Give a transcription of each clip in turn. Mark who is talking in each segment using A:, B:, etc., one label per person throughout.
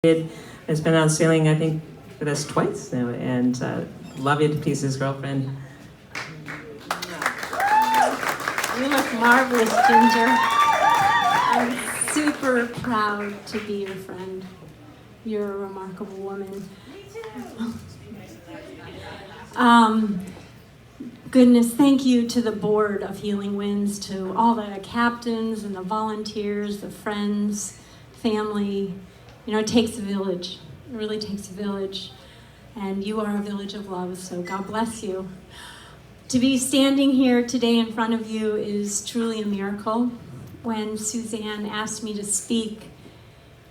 A: Has been on sailing, I think, with us twice now, and love you to pieces, girlfriend.
B: You look marvelous, Ginger. I'm super proud to be your friend. You're a remarkable woman. Goodness, thank you to the board of Healing Winds, to all the captains and the volunteers, the friends, family. You know, it takes a village. It really takes a village. And you are a village of love, so God bless you. To be standing here today in front of you is truly a miracle. When Suzanne asked me to speak,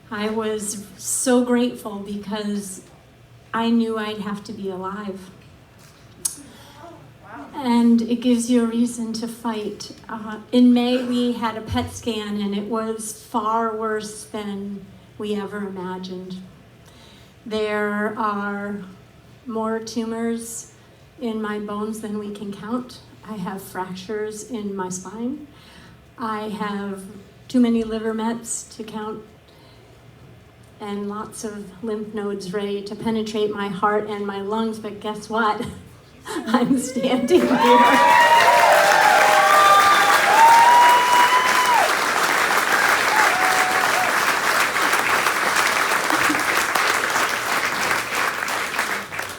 B: I was so grateful because I knew I'd have to be alive. And it gives you a reason to fight. In May, we had a PET scan, and it was far worse than we ever imagined. There are more tumors in my bones than we can count. I have fractures in my spine. I have too many liver mets to count, and lots of lymph nodes ready to penetrate my heart and my lungs, but guess what? I'm standing here.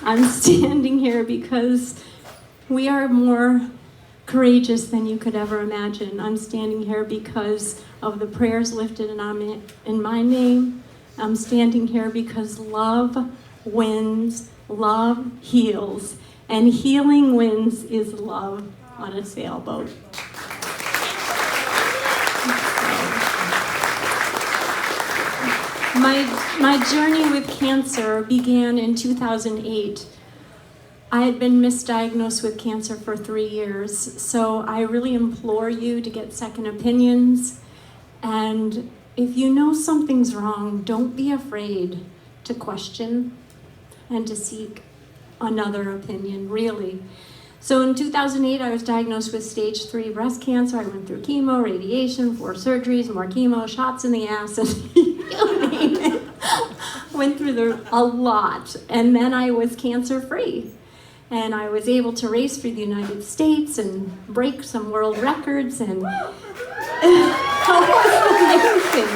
B: I'm standing here because we are more courageous than you could ever imagine. I'm standing here because of the prayers lifted in my name. I'm standing here because love wins, love heals, and healing wins is love on a sailboat. My journey with cancer began in 2008. I had been misdiagnosed with cancer for 3 years, so I really implore you to get second opinions. And if you know something's wrong, don't be afraid to question and to seek another opinion, really. So in 2008, I was diagnosed with stage 3 breast cancer. I went through chemo, radiation, 4 surgeries, more chemo, shots in the ass, and you name it. Went through a lot, and then I was cancer-free. And I was able to race for the United States and break some world records, and it was amazing.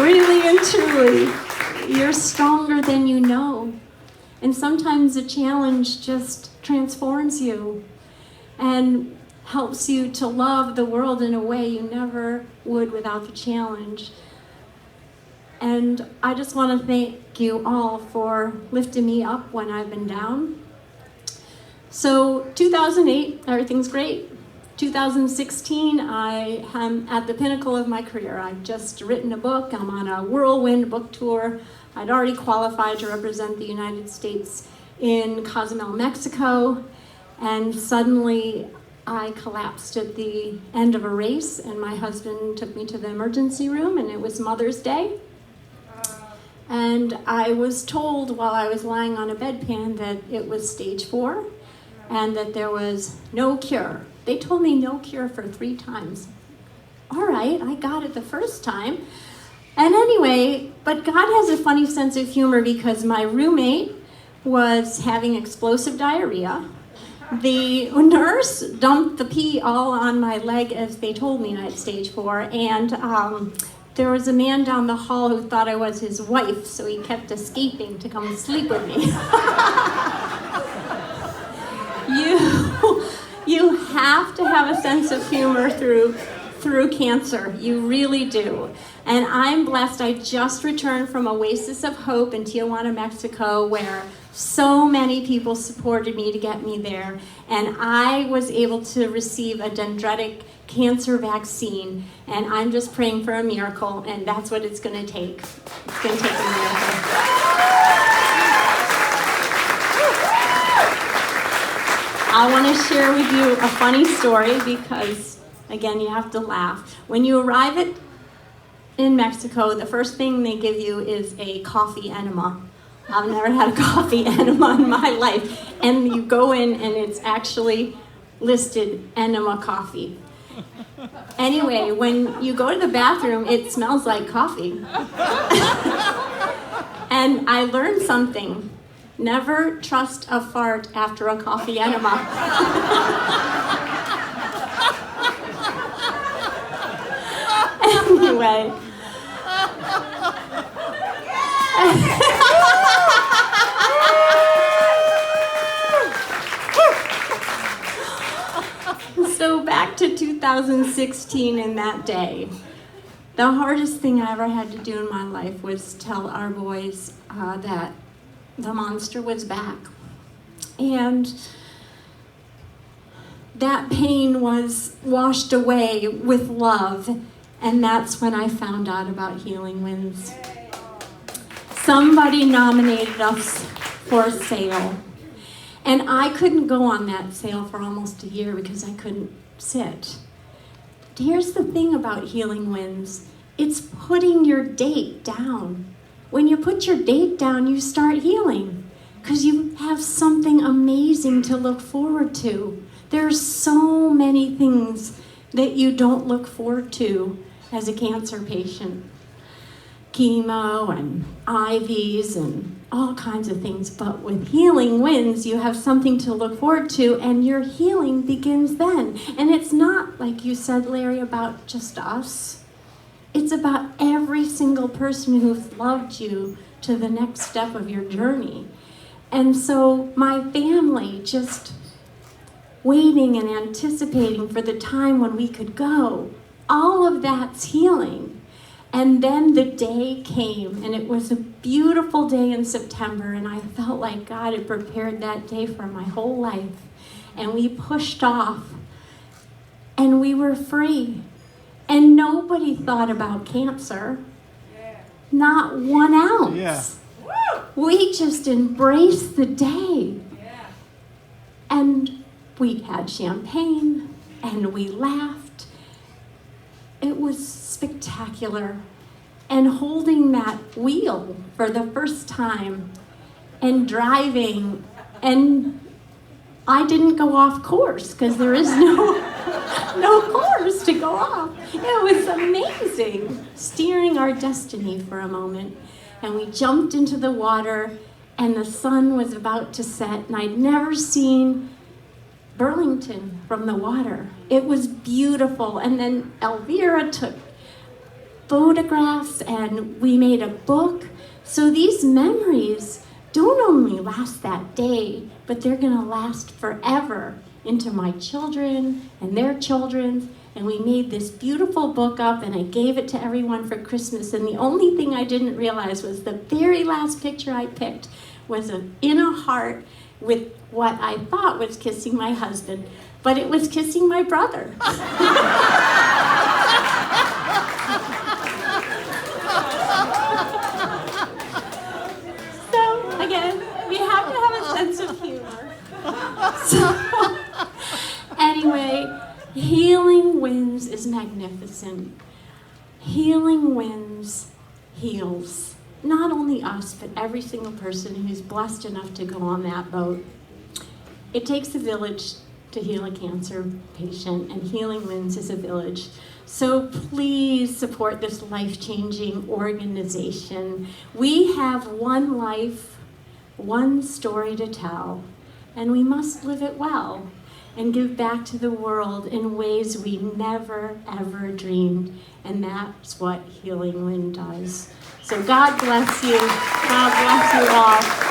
B: Really and truly, you're stronger than you know. And sometimes a challenge just transforms you and helps you to love the world in a way you never would without the challenge. And I just want to thank you all for lifting me up when I've been down. So 2008, everything's great. 2016, I am at the pinnacle of my career. I've just written a book. I'm on a whirlwind book tour. I'd already qualified to represent the United States in Cozumel, Mexico. And suddenly I collapsed at the end of a race, and my husband took me to the emergency room, and it was Mother's Day. And I was told while I was lying on a bedpan that it was stage 4 and that there was no cure. They told me no cure for 3 times. All right, I got it the first time. And anyway, but God has a funny sense of humor because my roommate was having explosive diarrhea. The nurse dumped the pee all on my leg as they told me I had stage 4, and there was a man down the hall who thought I was his wife, so he kept escaping to come sleep with me. You have to have a sense of humor through cancer. You really do. And I'm blessed. I just returned from Oasis of Hope in Tijuana, Mexico, where so many people supported me to get me there. And I was able to receive a dendritic cancer vaccine. And I'm just praying for a miracle, and that's what it's going to take. It's going to take a miracle. I want to share with you a funny story because, again, you have to laugh. When you arrive in Mexico, the first thing they give you is a coffee enema. I've never had a coffee enema in my life. And you go in, and it's actually listed enema coffee. Anyway, when you go to the bathroom, it smells like coffee. And I learned something. Never trust a fart after a coffee enema. Anyway. So back to 2016 and that day. The hardest thing I ever had to do in my life was tell our boys that the monster was back. And that pain was washed away with love. And that's when I found out about Healing Winds. Somebody nominated us for a sale. And I couldn't go on that sale for almost a year because I couldn't sit. Here's the thing about Healing Winds. It's putting your date down. When you put your date down, you start healing because you have something amazing to look forward to. There's so many things that you don't look forward to as a cancer patient. Chemo and IVs and all kinds of things. But with Healing Winds, you have something to look forward to, and your healing begins then. And it's not, like you said, Larry, about just us. It's about every single person who's loved you to the next step of your journey. And so my family just waiting and anticipating for the time when we could go, all of that's healing. And then the day came, and it was a beautiful day in September, and I felt like God had prepared that day for my whole life. And we pushed off, and we were free. And nobody thought about cancer. Not 1 ounce.
C: Yeah.
B: We just embraced the day. And we had champagne, and we laughed. It was spectacular. And holding that wheel for the first time and driving, and I didn't go off course because there is no course to go off. It was amazing. Steering our destiny for a moment. And we jumped into the water, and the sun was about to set, and I'd never seen Burlington from the water. It was beautiful. And then Elvira took photographs, and we made a book. So these memories don't only last that day, but they're going to last forever into my children and their children's. And we made this beautiful book up, and I gave it to everyone for Christmas. And the only thing I didn't realize was the very last picture I picked was in a heart with what I thought was kissing my husband, but it was kissing my brother. So, again, we have to have a sense of humor. So, anyway, Healing Winds is magnificent. Healing Winds heals. Not only us, but every single person who's blessed enough to go on that boat. It takes a village to heal a cancer patient, and Healing Winds is a village. So please support this life-changing organization. We have one life, one story to tell, and we must live it well and give back to the world in ways we never, ever dreamed. And that's what Healing Wind does. So God bless you. God bless you all.